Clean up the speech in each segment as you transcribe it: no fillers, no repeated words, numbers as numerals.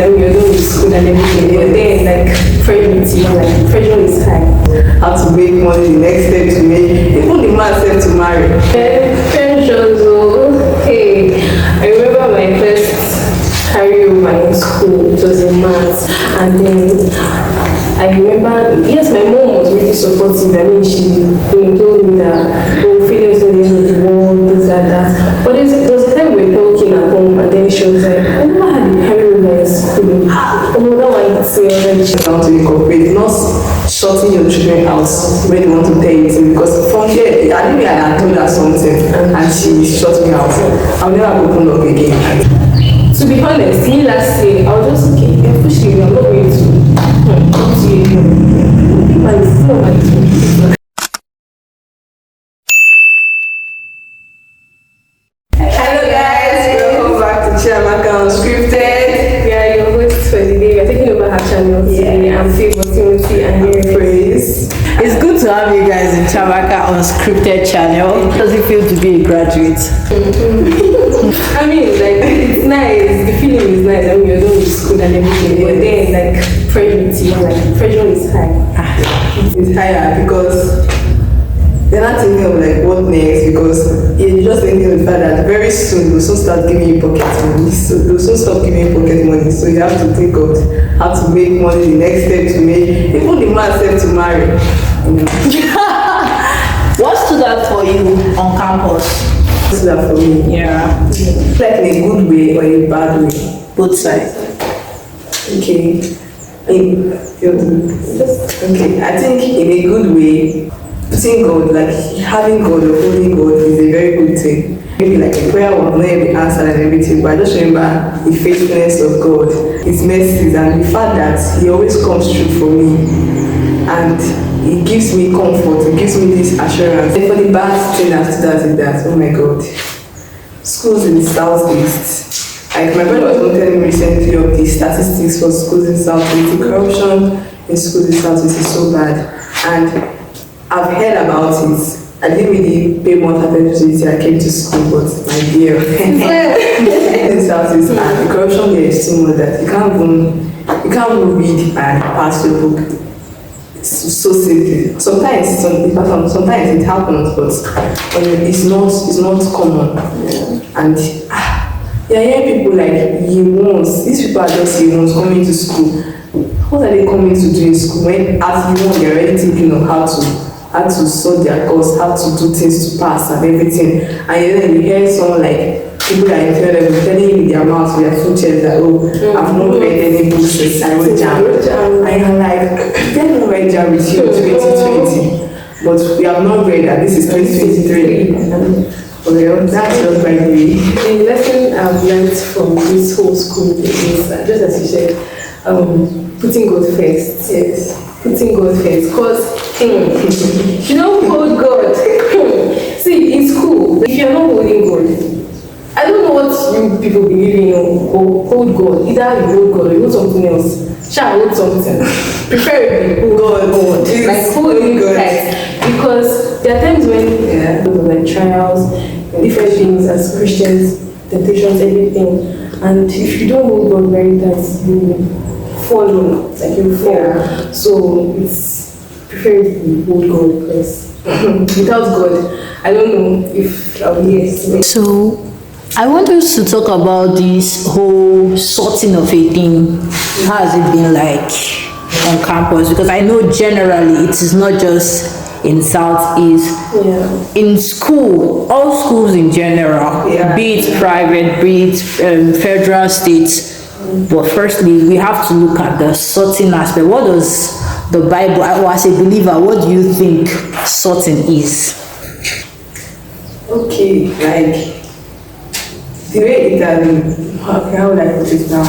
Then you're done with school and everything, but then like pressure is high. How to make money, the next step to make, even the man said to marry. Pressure, so hey, I remember my first carryover in school. It was in maths, and then I remember, yes, my mom was really supportive. I mean, she told me that feelings at the end of the world, things like that. But there was a time we were talking at home, and then she was like, I never had a carryover in school. Oh, that one is already. Down to incorporate, not shutting your children out when they want to tell you to, because from there, I think I had told her something and she shut me out. I'll never open up again. To be honest, me last year, I was just okay, push you, I'm not going to come to you. Hello guys, welcome back to Chiamaka Unscripted. We are your hosts for the day. We are taking over her channel today. I'm Favor Timothy and Mary Praise. It's good to have you guys in Chiamaka Unscripted channel. How does it feel to be a graduate? I mean, like, it's nice. The feeling is nice. I mean, you're done with school and everything, but then, like, pressure is high. It's higher because they're not thinking of like what next, because you're just thinking of the fact that very soon they'll soon start giving you pocket money. So they'll soon stop giving you pocket money. So you have to think of how to make money, the next step to make, even the man said to marry. What stood out for you on campus? What's that for me? Yeah. Like in a good way or in a bad way? Both sides. Okay. Okay, I think in a good way, putting God, like having God or holding God is a very good thing. Maybe like a prayer will not be answered and everything, but I just remember the faithfulness of God, His mercies, and the fact that He always comes through for me. And He gives me comfort, He gives me this assurance. And for the bad thing after that is that, oh my God, schools in the southeast. Like my brother was telling me recently of the statistics for schools in Southeast. The corruption in schools in Southeast is so bad, and I've heard about it. I didn't really pay more attention to it. I came to school, but my dear, in Southeast, and the corruption there is so much that you can't even read and pass your book. It's so simply. Sometimes it happens, but it's not common. Yeah. And yeah, hear people like year-ones. These people are just year-ones coming to school. What are they coming to do in school? When at year-one they're already thinking of how to sort their course, how to do things to pass and everything. And then you hear someone like people that in third level telling you with their mouth, with their full chest that, oh, I've not read any books since I wrote jam. And I'm like, they're not read jam with you 2020. But we have not read that this is 2023. Well, that's just by the way. The lesson I've learned from this whole school is just as you said, putting God first. Yes. Putting God first. Because you don't hold God. See, in school, if you're not holding God, I don't know what you people believe in, hold God. Either you hold God or you hold something else. Shall hold something. Preferably hold God. Like holding God. Because there are times when like trials, different things as Christians, temptations, everything. And if you don't hold God very tight, you fall, like you fall. Yeah. So it's preferably hold God, because without God, I don't know if I'll be here. So I want us to talk about this whole sorting of a thing. How has it been like on campus? Because I know generally it is not just in Southeast. Yeah. In school, all schools in general, be it private, be it federal, states. But firstly, we have to look at the sorting aspect. What does the Bible, or as a believer, what do you think sorting is? Okay, like the way it how would I put it now?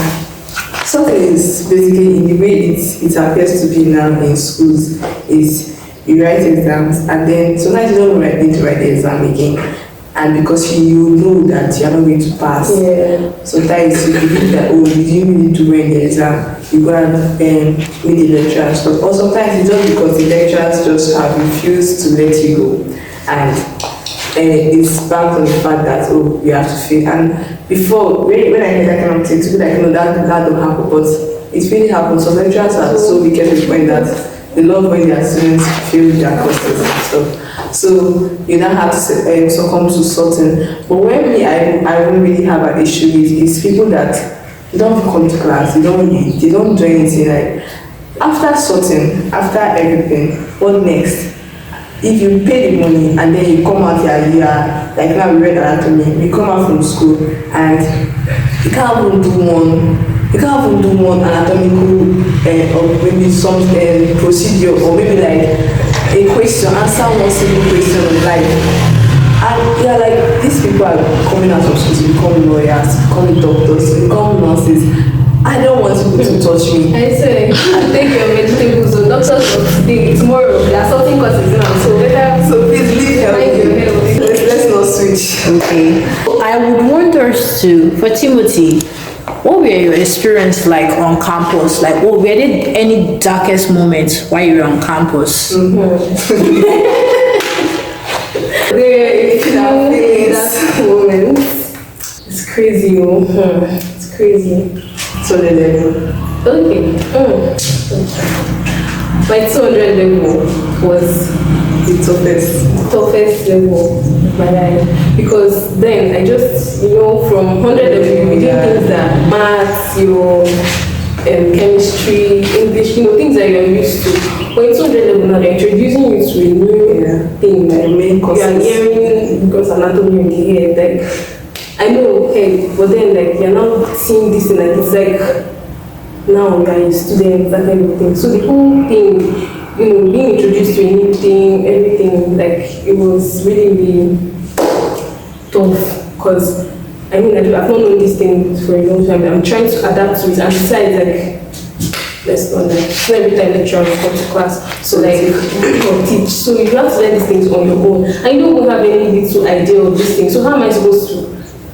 Sorting is basically in the way it appears to be now in schools is you write exams and then sometimes you don't need to write the exam again, and because you know that you are not going to pass. Sometimes you believe that, oh, you didn't need to write the exam, you go and meet the lecturers, or sometimes it's just because the lecturers just have refused to let you go, and it's back on the fact that oh we have to fail. And before when I hear that kind of thing, to be like no that don't happen, but it really happens. Some lecturers are so wicked to the point that they love when their students fail their courses and stuff. So you now have to succumb to sorting. But when me, I don't really have an issue with is people that they don't come to class, they don't do anything. Like after sorting, after everything, what next? If you pay the money and then you come out here, you are like now we read anatomy, you come out from school and you can't even do one anatomical or maybe some procedure or maybe like a question, answer one simple question of life. And you're like, these people are coming out of school to become lawyers, to become doctors, to become nurses. I don't want people to touch me. I say, take your vegetables, so doctors of today, tomorrow, there are something causes now, so better. So please leave health. Let's not switch. Okay. I would want us to, for Timothy, what were your experience like on campus? Like, were there any darkest moments while you were on campus? There are moments. It's crazy, it's crazy. So the level. Okay. My 200 level was The toughest level of my life, because then I just from 100 level we do things that maths, chemistry, English, things that you're used to. But in 200 level now they're introducing you to a new thing, like you are hearing because anatomy in the head, like I know, hey, but then like you're now seeing this thing, like it's like now you're a student, that kind of thing. So the whole thing, being introduced to anything, everything, like it was really, really tough. Because I've not known this thing for a long time. I'm trying to adapt to it, and besides, like, let's not like it's not every time lecturer will come to class, so like or teach. So you have to learn these things on your own. I don't even have any little idea of this thing. So how am I supposed to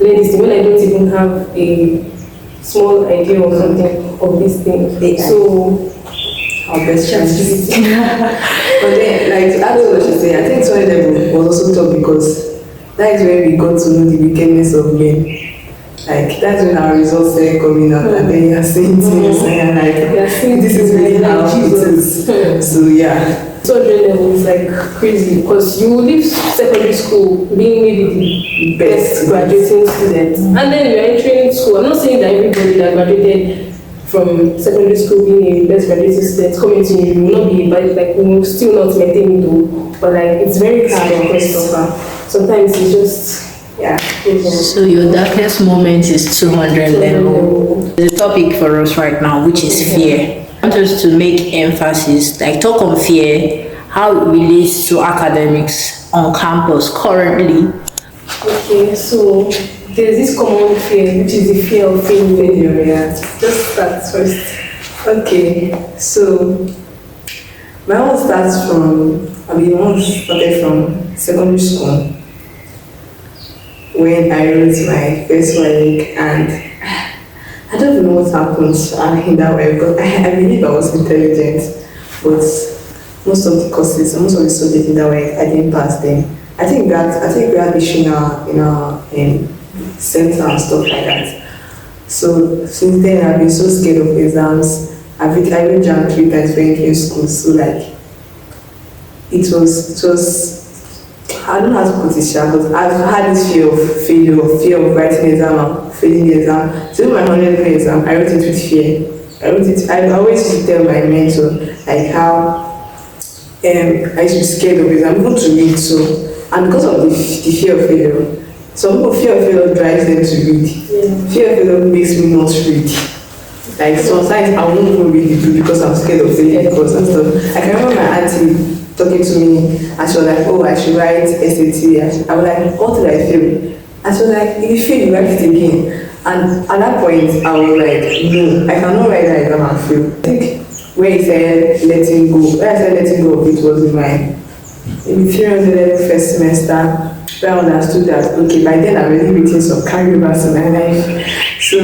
learn this thing when I don't even have a small idea or something of this thing? So our best friends. But then, like to add to what you say, I think 200 level was also tough because that is where we got to know the wickedness of men. Like that's when our results started coming out, and then you're saying things and like this is really how it is. So yeah. 200 level is like crazy because you will leave secondary school being maybe the best graduating student, and then you're entering school. I'm not saying that everybody that graduated from secondary school being a best graduating student coming to you will not be, but like will still not maintain though. But like it's very hard because sometimes it's just So your darkest moment is 200 level. The topic for us right now, which is fear. I want us to make emphasis, like talk on fear, how it relates to academics on campus currently. Okay, so there's this common fear, which is the fear of failure. Just start first. Okay, so my own starts from, one started from secondary school when I wrote my first one, and I don't know what happened in that way because I believe I was intelligent, but most of the courses, most of the subjects in that way, I didn't pass them. I think we had issue in our center and stuff like that. So since then I've been so scared of exams. I went jam 3 times when I came to school. So like it was I don't know how to put it, but I've had this fear of failure, fear of writing exam and failing the exam. So my 100 exam, I wrote it with fear. I always used to tell my mentor like how I used to be scared of exam, even to read. So and because of the fear of failure, some people fear of failure drives them to read. Fear of failure makes me not read. Like sometimes I won't even read the book because I'm scared of failing the course and stuff. I can remember my auntie talking to me and she was like, oh, I should write SAT. I was like, what did I fail? And she was like, if you fail, you write it again. And at that point, I was like, no, I cannot write that exam and fail. I think where I said letting go of it was in my maybe 300 first semester, where I understood that, okay, by then I'm already written some carryovers in my life. So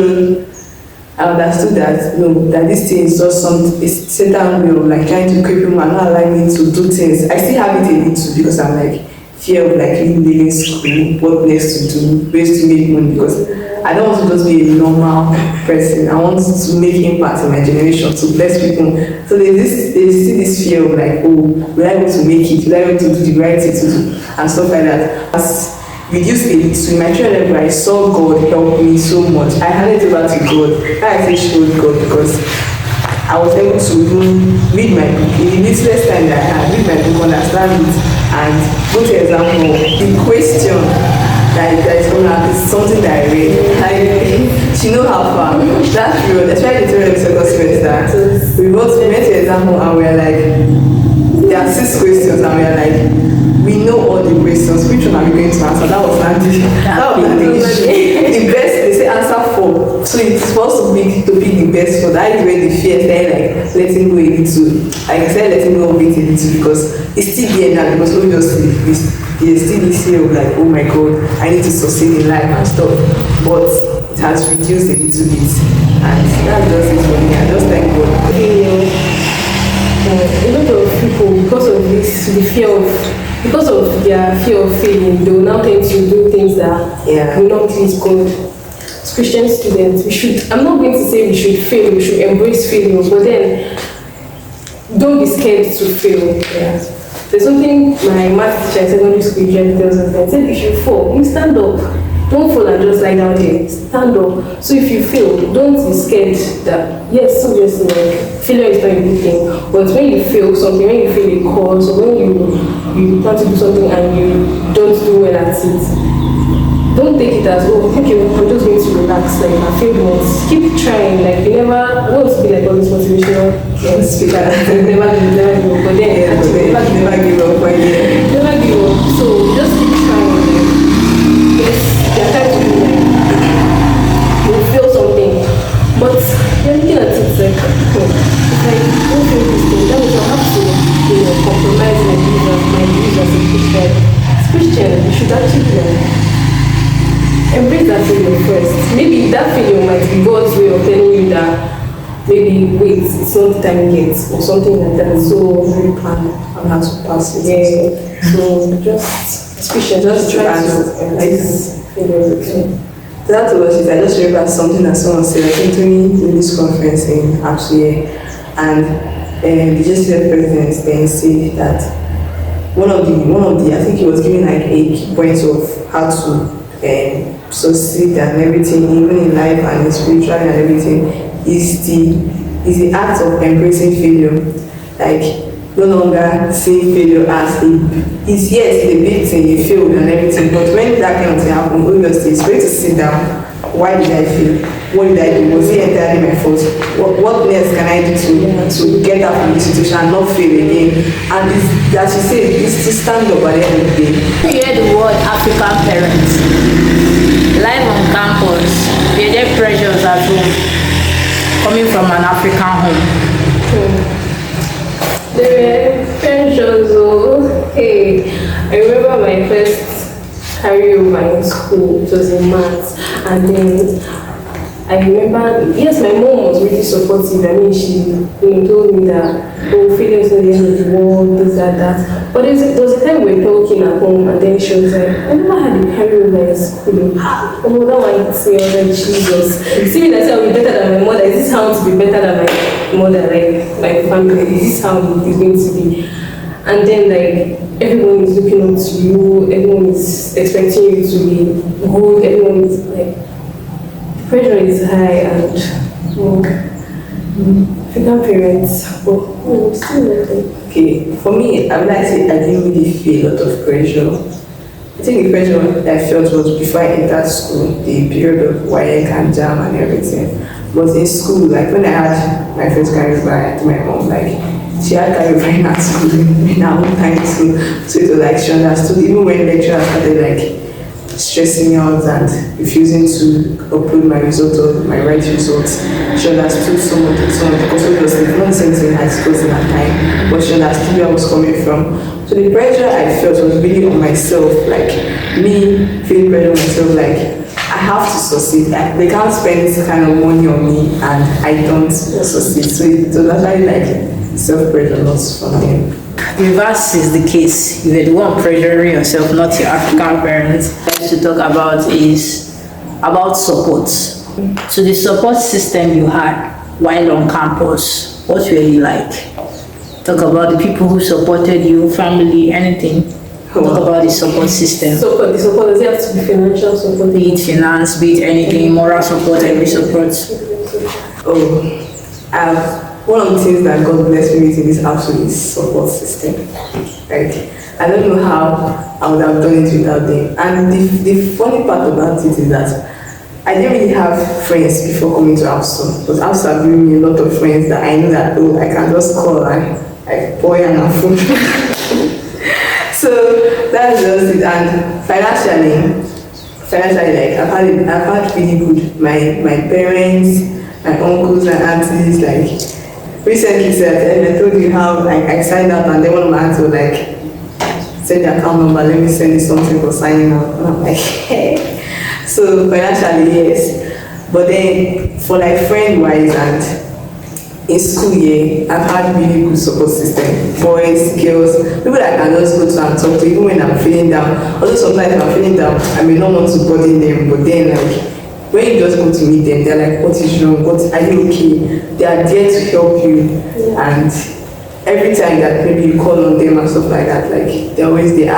I understood that no, that this thing is just it's Satan will like trying to cripple me and not allowing me to do things. I still have it a little because I'm like fear of like even leaving school, what next to do, ways to make money, because I don't want to just be a normal person. I want to make impact in my generation, to bless people. So there's still this fear of like, oh, will I able to make it? Will I able to do the right thing to do? And stuff like that. As reduced a little, in my children level, I saw God help me so much. I handed it over to God. I say showed God because I was able to read my book in the littlest time that I had, read my book, understand it, and go to example. The question that is going to is something that I read. She know how far. That period, especially the period of second semester, we went to example and we are like, there are 6 questions and we are like, we know all the questions. Which one are we going to answer? That was not the issue. The best, they say answer 4. So it's supposed to pick the best 4. That is where the fear started like letting go a little. Like I said, letting go of it a little because it's still there now. Because obviously there's still this fear of like, oh my God, I need to succeed in life and stuff. But it has reduced a little bit. And that's just it for me. I just thank God. A lot of people, because of this, because of their fear of failing, they will now tend to do things that will not please God. As Christian students, I'm not going to say we should fail, we should embrace failure, but then don't be scared to fail. There's something my math teacher in secondary school usually tells us that said if you fall, you stand up. Don't fall and just lie down there. Stand up. So if you fail, don't be scared that, yes, obviously, like, failure is not a good thing. But when you fail something, when you fail a course, or when you plan to do something and you don't do well at it, don't take it as, oh, okay, I'm just going to relax, like, I failed once. Keep trying, like, you never want to be like all this motivational speaker. Never give up, but then, Never give up. never give up. So just keep trying. Yes, there are times you feel something, but you're looking at it like, if I don't feel this thing, that means I have to, compromise my views as a Christian. As Christian, you should actually embrace that failure first. Maybe that failure might be God's way of telling you that maybe wait, it's not the time yet, or something like that. So very plan on how to pass it. Yeah. So just Christian, just try to embrace. That was it. I just remember something that someone said, I think during this conference in actually, and the JCF president then said that one of the I think he was giving like 8 points of how to succeed and everything, even in life and in spiritual and everything, is the act of embracing failure. Like no longer seeing failure as it's yes the big thing, you failed and everything, but when that kind of thing happens, obviously it's great to sit down. Why did I fail? What did I do? Was it entirely my fault? What else can I do to get out from this situation and not fail again? And as you say, it's to stand up at the end of the day. You hear the word African parents. Life on campus, they get pressures at home, coming from an African home. The pressures, hey, I remember my first carryover in school, it was in maths, and then I remember, yes, my mom was really supportive. I mean, she told me that, oh, failure is not the end of the world, this, that. But there was a time we were talking at home, and then she was like, I never had a carryover in school. Oh, that one hits me. I was like, Jesus. See me that I'll be better than my mother. Is this how to be better than my mother, like my family? Is this how it is going to be? And then, like, everyone is looking up to you, everyone is expecting you to be good, everyone is like, pressure is high, and African parents, but still nothing. Okay, for me, I would like to say I didn't really feel a lot of pressure. I think the pressure that I felt was before I entered school, the period of YK and jam and everything. But in school, like when I had my first carryover, I had my mom, like, she had carryover in her school, in her own time too. So it was like she understood, even when lecturers started like stressing me out and refusing to upload my results or my right results. She understood some of it because obviously not the same thing I discussed in that time, but she understood where I was coming from. So the pressure I felt was really on myself, like me feeling pressure on myself, like I have to succeed. Like, they can't spend this kind of money on me and I don't succeed. So it was actually like self-pressure, not from them. Reverse is the case. You were the one pressuring yourself, not your African parents. What to talk about is about support. So the support system you had while on campus, what were you like? Talk about the people who supported you, family, anything. Talk about the support system. The support, does it have to be financial support? Be it finance, be it anything, moral support, every support. One of the things that God blessed me with in this house is support system. Like, I don't know how I would have done it without them. And the funny part about it is that I didn't really have friends before coming to House. But House have given me a lot of friends that I know that I can just call and like boy and a food. So that's just it. And financially, like I've had really good. My parents, my uncles and aunties, like recently said, I told you how like I signed up and then one of my aunts was like, send the account number, let me send you something for signing up. And I'm like, hey. So financially, yes. But then for like friend wise and in school, yeah, I've had really good support system. Boys, girls, people that I can just go to and talk to, even when I'm feeling down. Although sometimes if I'm feeling down, I may not want to burden them, but then like when you just go to meet them, they're like, what is wrong? Are you okay? They are there to help you. And every time that maybe you call on them and stuff like that, like they're always there.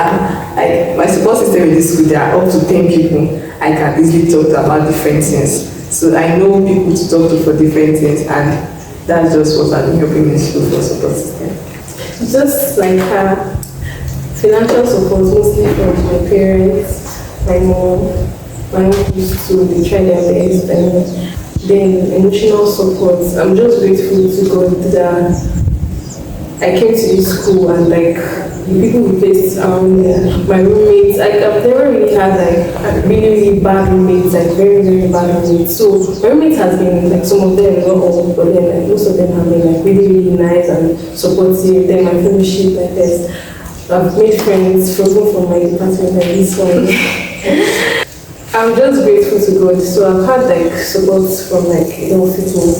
Like my support system in this school, there are up to 10 people I can easily talk to about different things. So I know people to talk to for different things, and that's just what I've been helping me to for support system. Just like financial support, mostly from my parents, my mom. My mom used to try their best, and then emotional support. I'm just grateful to God that I came to this school and like the people who placed my roommates, like I've never really had like really bad roommates, like very, very bad roommates. So my roommates has been like some of them, not all, but then like most of them have been like really, really nice and supportive. Then my fellowship, like this. I've made friends from my department like this one. I'm just grateful to God. So I've had like support from like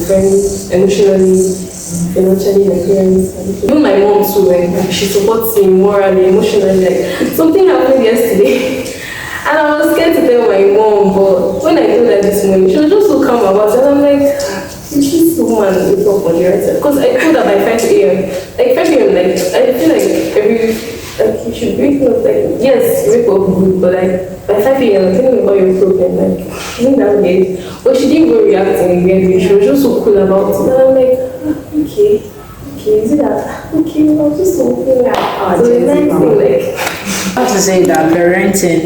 friends, emotionally, financially, my parents, and even my mom too. Like she supports me morally, emotionally. Like something happened yesterday, and I was scared to tell my mom. But when I told her this morning, she was just so calm about it. And I'm like, this woman wake up on the right side. Because I told her by 5 a.m. Like 5 a.m. Like I feel like you should wake up, like, yes, wake up good, but like, by 5 a.m., tell me about your problem, like, isn't that weird? But she didn't even react in a weird way, she was just so cool about it, and I'm like, okay, is it that? Okay, I was just so cool, so the next thing, like... I have to say that parenting,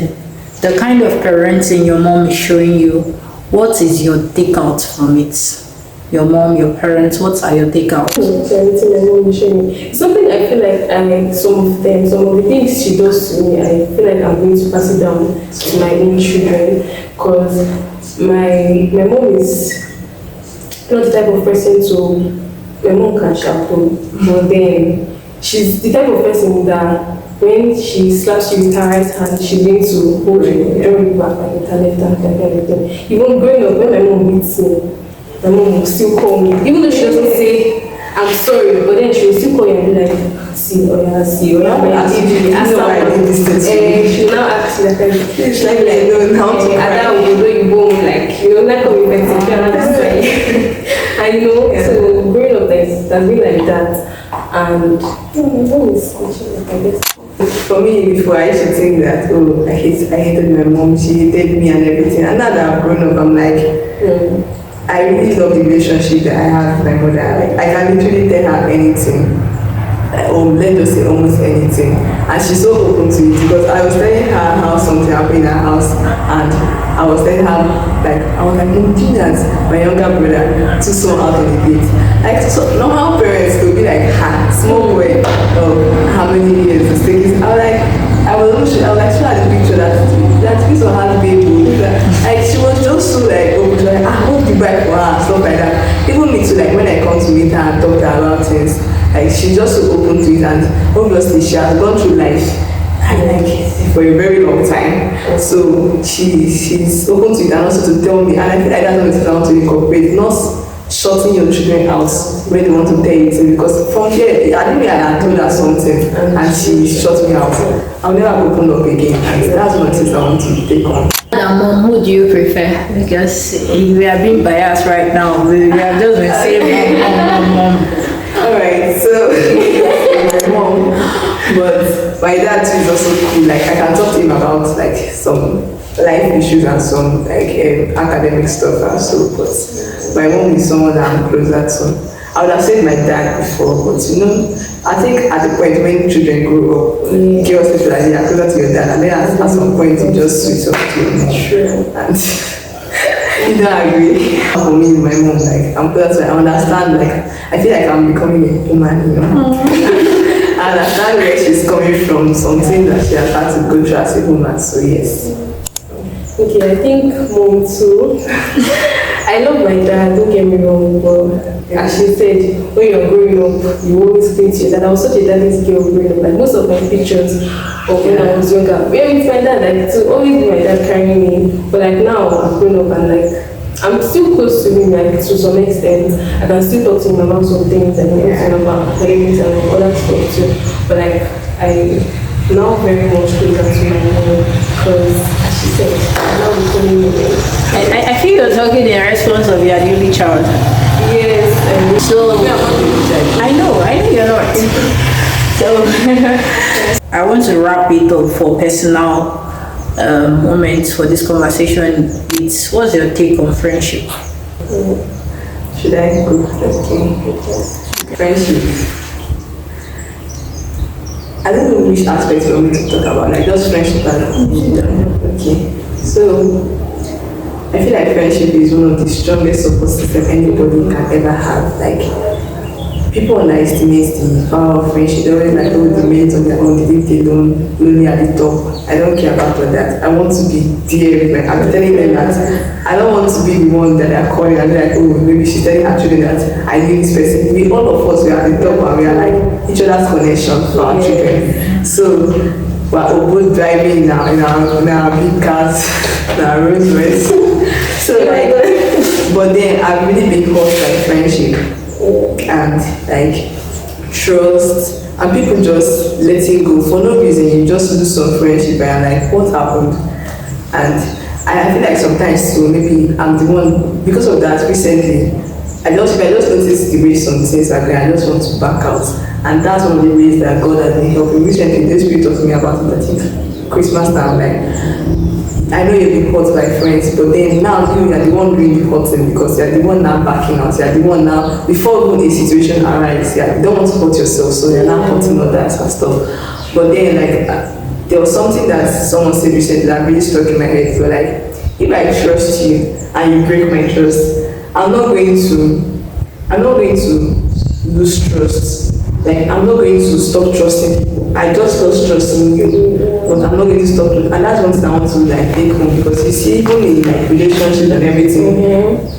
the kind of parenting your mom is showing you, what is your takeout from it? Your mom, your parents, what are your takeouts? It's something I feel like some of the things she does to me, I feel like I'm going to pass it down to my own children, because my mom is not the type of person my mom can chaperone, but then she's the type of person that when she slaps you with her right hand, she's going to hold you, draw you back like with her left hand, like everything. Even growing up, when my mom beats me, my mom will still call me, even though she doesn't say I'm sorry, but then she will still call you and be like, see, or she will now ask you like, she's like no, Ada will go you home, like like how we met I know. So growing up that's been like that, and my mom is like, I guess. For me, before I used to think that, I hated my mom, she hated me and everything. And now that I've grown up, I'm like, I really love the relationship that I have with my mother. Like, I can literally tell her anything. Let's just say almost anything. And she's so open to it, because I was telling her how something happened in her house, and I was telling her, do that my younger brother took someone out on the date. Like, so normal parents will be like, small boy, how many years is taking? I was like, show her the picture that piece of her baby. Like, she was just so like, like, I hope you buy for her, stuff like that. Even me too, like when I come to meet her and talk to her about things, like she's just so open to it, and obviously she has gone through life for a very long time. So she's open to it, and also to tell me, and I feel like that's what I want to incorporate, not shutting your children out when they want to tell you to, because from here, I think I had told her something and she shut me out. I'll never open up again, and that's one thing I want to take on. Mom, who do you prefer? Because we are being biased right now. We have just been saying mom. Alright, so my mom, but my dad too is also cool. Like I can talk to him about like some life issues and some like academic stuff and so. But my mom is someone that I'm closer to. I would have said my dad before, but you know, I think at the point when children grow up, girls especially are closer to your dad, and then at some point you just switch up to your mom. And you don't agree. For me, my mom, like I'm closer to her. I understand. Like I feel like I'm becoming a woman, you know. I understand where she's coming from, something that she has had to go through as a woman. So yes. Okay, I think mom too. I love my dad, don't get me wrong, but as she said, when you're growing up, you always cling to your dad. I was such a daddy's girl growing up. Like most of my pictures of when I was younger, where with my dad, like to always be my dad carrying me. But like now I've grown up and like I'm still close to him, like to some extent. I can still talk to him about some things and everything about things and other stuff too. But like I now very much closer to my mom because as she said, I'm now becoming a woman. I think you're talking in response of your only child. Yes, So I know you're not. So I want to wrap it up for personal moments for this conversation. It's what's your take on friendship? Should I go? Okay. Friendship. I don't know which aspect you want me to talk about, like just friendship and okay. So I feel like friendship is one of the strongest support system anybody can ever have. Like people underestimate the power of friendship. They always like, oh, the mates on their own, they think they don't lonely at the top. I don't care about all that. I want to be there with my, I'm telling them that I don't want to be the one that they're calling and they're like, oh, maybe she's telling her children that I need this person. We all of us, we are at the top and we are like each other's connection for our children. So we're both driving now in our big cars, in our Rolls Royce. So like, but then I've really been caught by friendship and like trust and people just letting go for no reason. You just do some friendship and like what happened, and I feel like sometimes too maybe I'm the one because of that recently. I just noticed the way some things are going. I just want to back out, and that's one of the ways that God has been helping. Recently, the Spirit talked to me about it. I think Christmas time, like I know you've been hurt by friends, but then now you are the one doing the hurting because you're the one now backing out. You're the one now, before even a situation arises, you don't want to hurt yourself, so you're now hurting others and stuff. But then, like, there was something that someone said recently that really stuck in my head. So, like, if I trust you and you break my trust, I'm not going to lose trust. Like, I'm not going to stop trusting people. I just lost trusting you, but I'm not going to stop trusting. And that's one thing I want to like take home, because you see, even in like relationships and everything,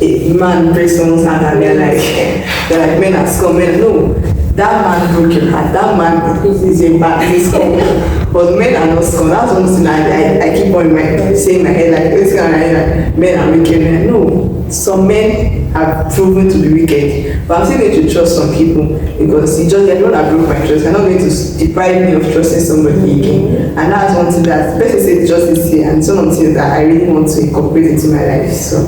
a man breaks someone's hand and they're like men are scum. Men, no, that man broke your heart. That man is a bad, he's scum. But men are not scum. That's one thing I keep on saying in my head, like this kind of like men are wicked. Men, no, some men have proven to be wicked, but I'm still going to trust some people because you're not that broke my trust. You're not going to deprive me of trusting somebody again. And that's one thing that the person said justice here, and some of the things that I really want to incorporate into my life. So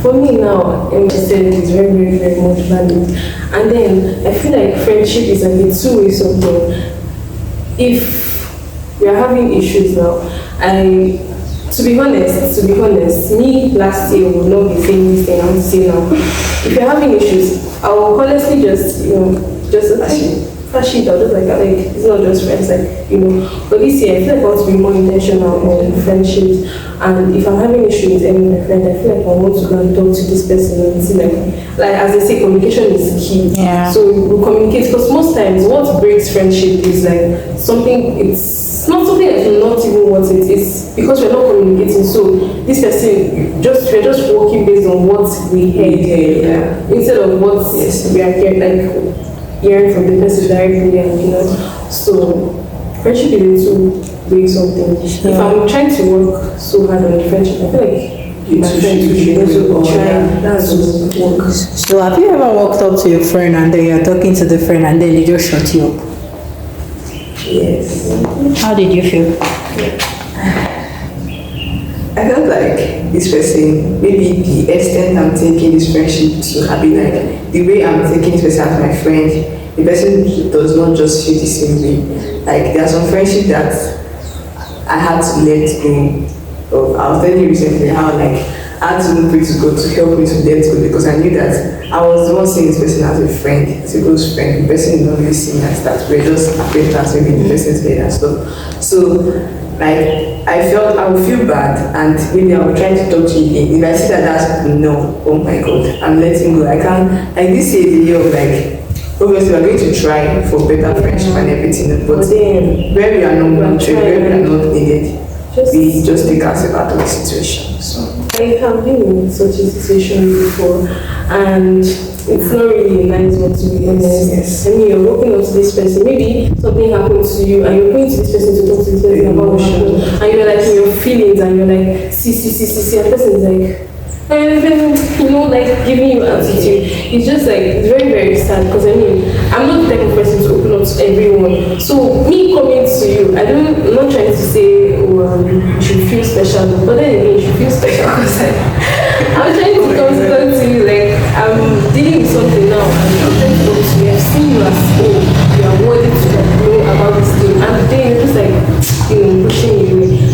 for me now, like I said, it's very, very, very much valid. And then I feel like friendship is like a two-way something. If we are having issues now, to be honest, me last year would not be saying this thing I'm saying now. If you're having issues, I will honestly just flash it out, just like it's not just friends, But this year, I feel like I want to be more intentional on friendships. And if I'm having issues with any of my friends, I feel like I want to go and talk to this person and see like as they say, communication is key. Yeah. So we communicate, because most times what breaks friendship is like something. It's not something that you're not even what it is, because we're not communicating. So this person, we're just working based on what we heard, instead of what we are hearing from the person directly, and so friendship is a two-way something. If I'm trying to work so hard on the friendship, I feel like you my two friend should should be also or try that's to work. So have you ever walked up to your friend and then you're talking to the friend and then they just shut you up? yes. How did you feel? I felt like this person, maybe the extent I'm taking this friendship to have been like the way I'm taking this person as my friend, the person does not just feel the same way. Like there are some friendship that I had to let go of. I was telling you recently how like I had to even pray to God to help me to let go because I knew that I was the one seeing this person as a friend, as a close friend. The person did not really see me as that. We're just acquaintance, maybe in the person's head and stuff. So like I felt I would feel bad and maybe I would try to talk to you again. If I see that that's no, oh my God, I'm letting go. I can't like this is a year of like obviously we're going to try for better friendship and everything, but then where we are not wanted, where we are not needed, just we just take ourselves out of the situation. So I have been in such a situation before, and it's not really a nice one to be honest. Yes. I mean, you're walking up to this person, maybe something happened to you, and you're going to this person to talk to this person about what happened, and you're like in your feelings, and you're like, see, and the person is like, and then, you know, like giving you attitude. It's just like, it's very, very sad because I mean, I'm not the type of person to open up to everyone. So, me coming to you, I'm not trying to say, oh, you should feel special, but then again, you should feel special because I'm trying to come to talk to you, like, I'm dealing with something now, and I'm trying to talk to you. I've seen you as, oh, you are worthy to like, know about this thing, and then you're just like, you know, pushing me away.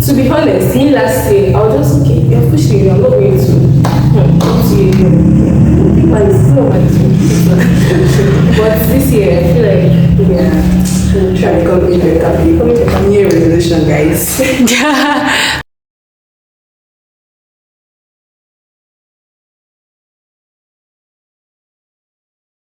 To be honest, me last year, I was just okay, you're pushing me, I'm not going to talk to you again. People is still my but this year, I feel like, yeah, we'll try to come in better people. New year resolution, guys.